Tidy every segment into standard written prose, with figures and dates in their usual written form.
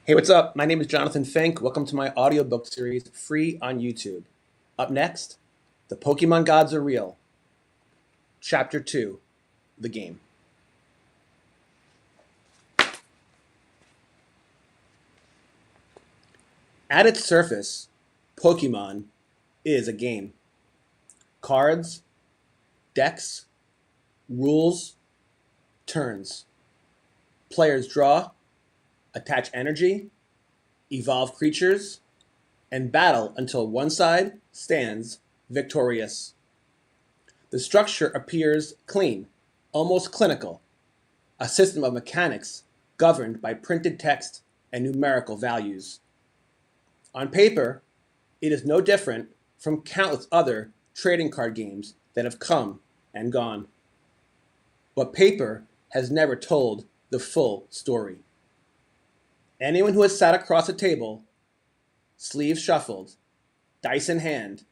Hey, what's up? My name is Jonathan Fink. Welcome to my audiobook series, free on YouTube. Up next, The Pokemon Gods Are Real, Chapter 2, The Game. At its surface, Pokemon is a game. Cards, decks, rules, turns. Players draw, attach energy, evolve creatures, and battle until one side stands victorious. The structure appears clean, almost clinical, a system of mechanics governed by printed text and numerical values. On paper, it is no different from countless other trading card games that have come and gone. But paper has never told the full story. Anyone who has sat across a table, sleeves shuffled, dice in hand,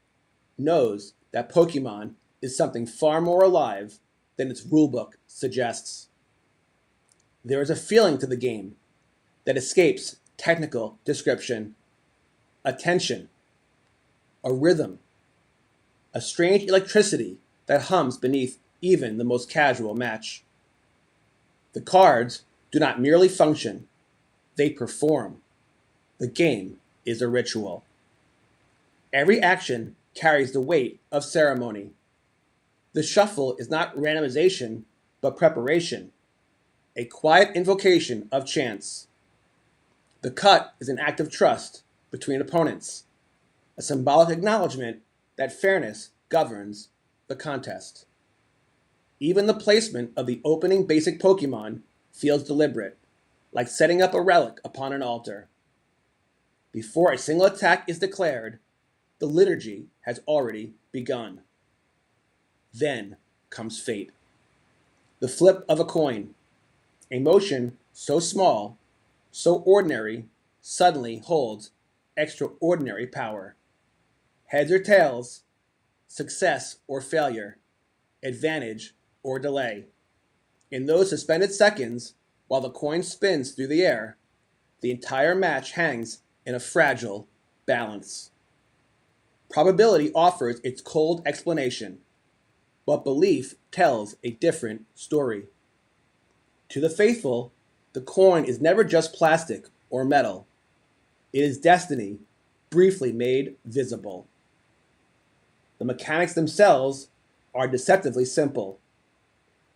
knows that Pokemon is something far more alive than its rulebook suggests. There is a feeling to the game that escapes technical description, a tension, a rhythm, a strange electricity that hums beneath even the most casual match. The cards do not merely function, they perform. The game is a ritual. Every action carries the weight of ceremony. The shuffle is not randomization, but preparation, a quiet invocation of chance. The cut is an act of trust between opponents, a symbolic acknowledgement that fairness governs the contest. Even the placement of the opening basic Pokemon feels deliberate, like setting up a relic upon an altar. Before a single attack is declared, the liturgy has already begun. Then comes fate. The flip of a coin, a motion so small, so ordinary, suddenly holds extraordinary power. Heads or tails, success or failure, advantage or delay. In those suspended seconds, while the coin spins through the air, the entire match hangs in a fragile balance. Probability offers its cold explanation, but belief tells a different story. To the faithful, the coin is never just plastic or metal. It is destiny, briefly made visible. The mechanics themselves are deceptively simple.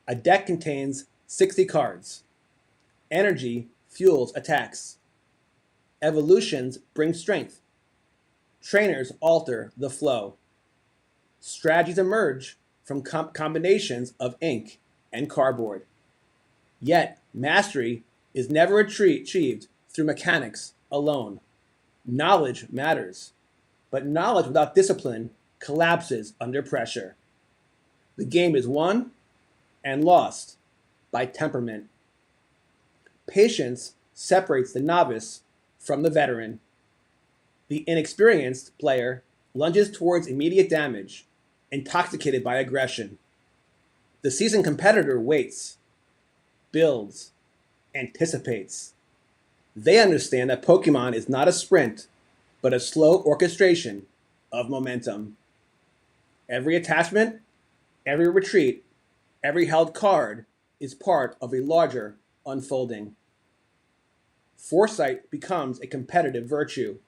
A deck contains 60 cards. Energy fuels attacks. Evolutions bring strength. Trainers alter the flow. Strategies emerge from combinations of ink and cardboard. Yet, mastery is never achieved through mechanics alone. Knowledge matters, but knowledge without discipline collapses under pressure. The game is won and lost by temperament. Patience separates the novice from the veteran. The inexperienced player lunges towards immediate damage, intoxicated by aggression. The seasoned competitor waits, builds, anticipates. They understand that Pokemon is not a sprint, but a slow orchestration of momentum. Every attachment, every retreat, every held card is part of a larger unfolding. Foresight becomes a competitive virtue.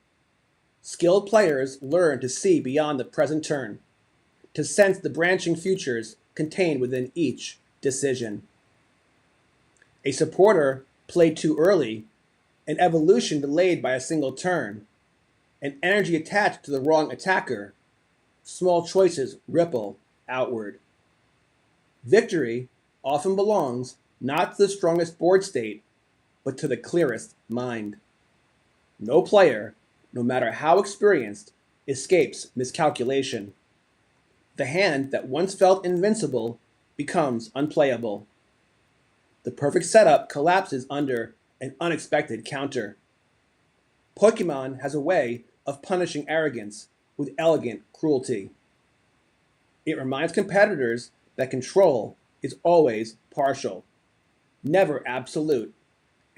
Skilled players learn to see beyond the present turn, to sense the branching futures contained within each decision. A supporter played too early, an evolution delayed by a single turn, an energy attached to the wrong attacker, small choices ripple outward. Victory often belongs not to the strongest board state, but to the clearest mind. No player, no matter how experienced, escapes miscalculation. The hand that once felt invincible becomes unplayable. The perfect setup collapses under an unexpected counter. Pokemon has a way of punishing arrogance with elegant cruelty. It reminds competitors that control is always partial, never absolute,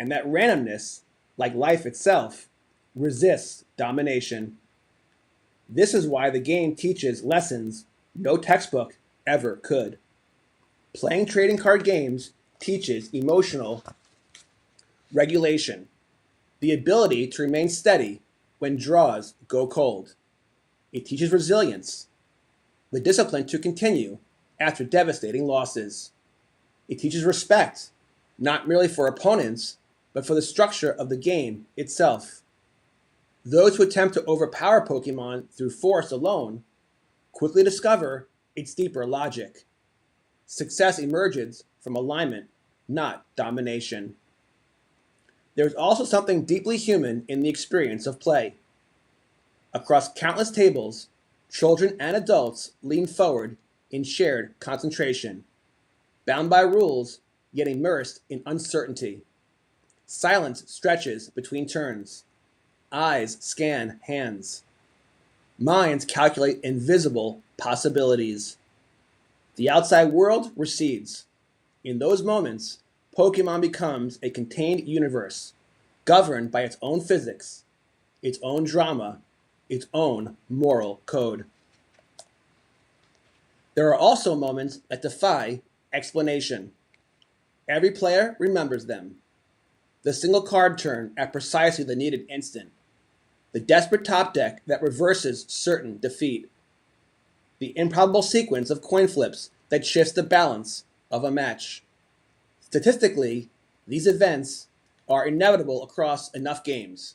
and that randomness, like life itself, resists domination. This is why the game teaches lessons no textbook ever could. Playing trading card games teaches emotional regulation, the ability to remain steady when draws go cold. It teaches resilience, the discipline to continue after devastating losses. It teaches respect, not merely for opponents, but for the structure of the game itself. Those who attempt to overpower Pokemon through force alone quickly discover its deeper logic. Success emerges from alignment, not domination. There is also something deeply human in the experience of play. Across countless tables, children and adults lean forward in shared concentration, bound by rules, yet immersed in uncertainty. Silence stretches between turns. Eyes scan hands. Minds calculate invisible possibilities. The outside world recedes. In those moments, Pokemon becomes a contained universe, governed by its own physics, its own drama, its own moral code. There are also moments that defy explanation. Every player remembers them. The single card turn at precisely the needed instant. The desperate top deck that reverses certain defeat. The improbable sequence of coin flips that shifts the balance of a match. Statistically, these events are inevitable across enough games.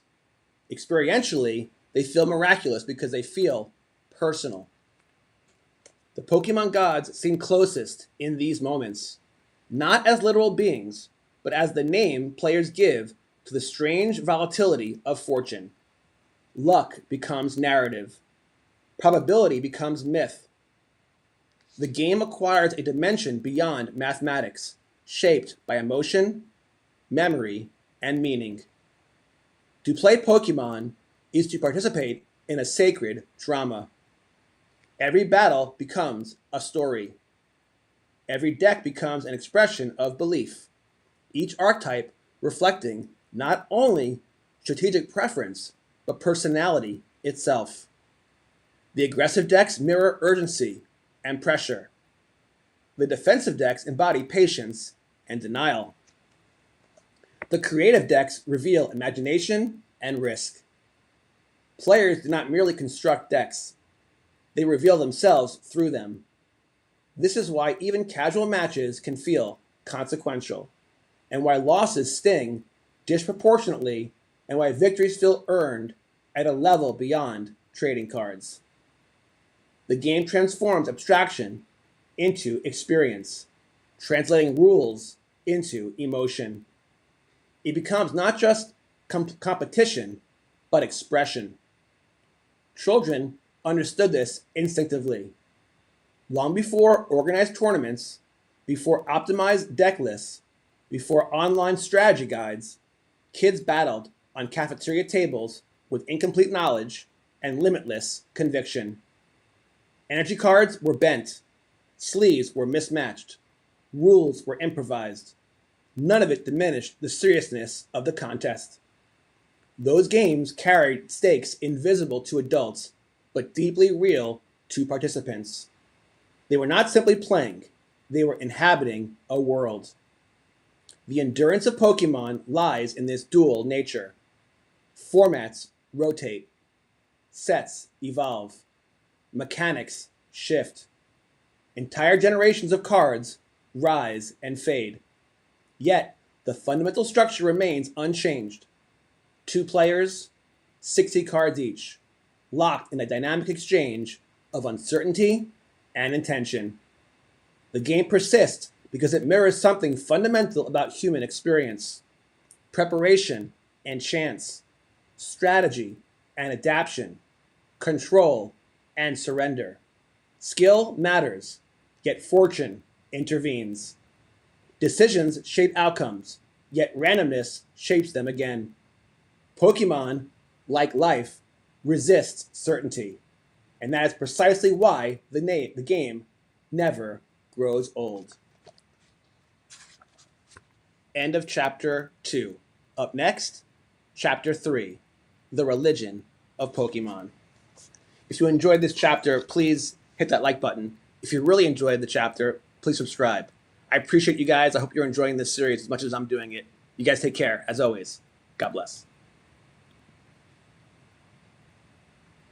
Experientially, they feel miraculous because they feel personal. The Pokemon gods seem closest in these moments, not as literal beings, but as the name players give to the strange volatility of fortune. Luck becomes narrative. Probability becomes myth. The game acquires a dimension beyond mathematics, shaped by emotion, memory, and meaning. To play Pokemon is to participate in a sacred drama. Every battle becomes a story. Every deck becomes an expression of belief, each archetype reflecting not only strategic preference, but personality itself. The aggressive decks mirror urgency and pressure. The defensive decks embody patience and denial. The creative decks reveal imagination and risk. Players do not merely construct decks, they reveal themselves through them. This is why even casual matches can feel consequential, and why losses sting disproportionately, and why victories feel earned at a level beyond trading cards. The game transforms abstraction into experience, translating rules into emotion. It becomes not just competition, but expression. Children understood this instinctively. Long before organized tournaments, before optimized deck lists, before online strategy guides, kids battled on cafeteria tables with incomplete knowledge and limitless conviction. Energy cards were bent, sleeves were mismatched, rules were improvised. None of it diminished the seriousness of the contest. Those games carried stakes invisible to adults, but deeply real to participants. They were not simply playing, they were inhabiting a world. The endurance of Pokemon lies in this dual nature. Formats rotate, sets evolve, mechanics shift. Entire generations of cards rise and fade. Yet, the fundamental structure remains unchanged. 2 players, 60 cards each, locked in a dynamic exchange of uncertainty and intention. The game persists because it mirrors something fundamental about human experience: preparation and chance, strategy and adaptation, control and surrender. Skill matters, yet fortune intervenes. Decisions shape outcomes, yet randomness shapes them again. Pokemon, like life, resists certainty, and that is precisely why the game never grows old. End of chapter 2. Up next, Chapter 3, The Religion of Pokemon. If you enjoyed this chapter, please hit that like button. If you really enjoyed the chapter, please subscribe. I appreciate you guys. I hope you're enjoying this series as much as I'm doing it. You guys take care, as always. God bless.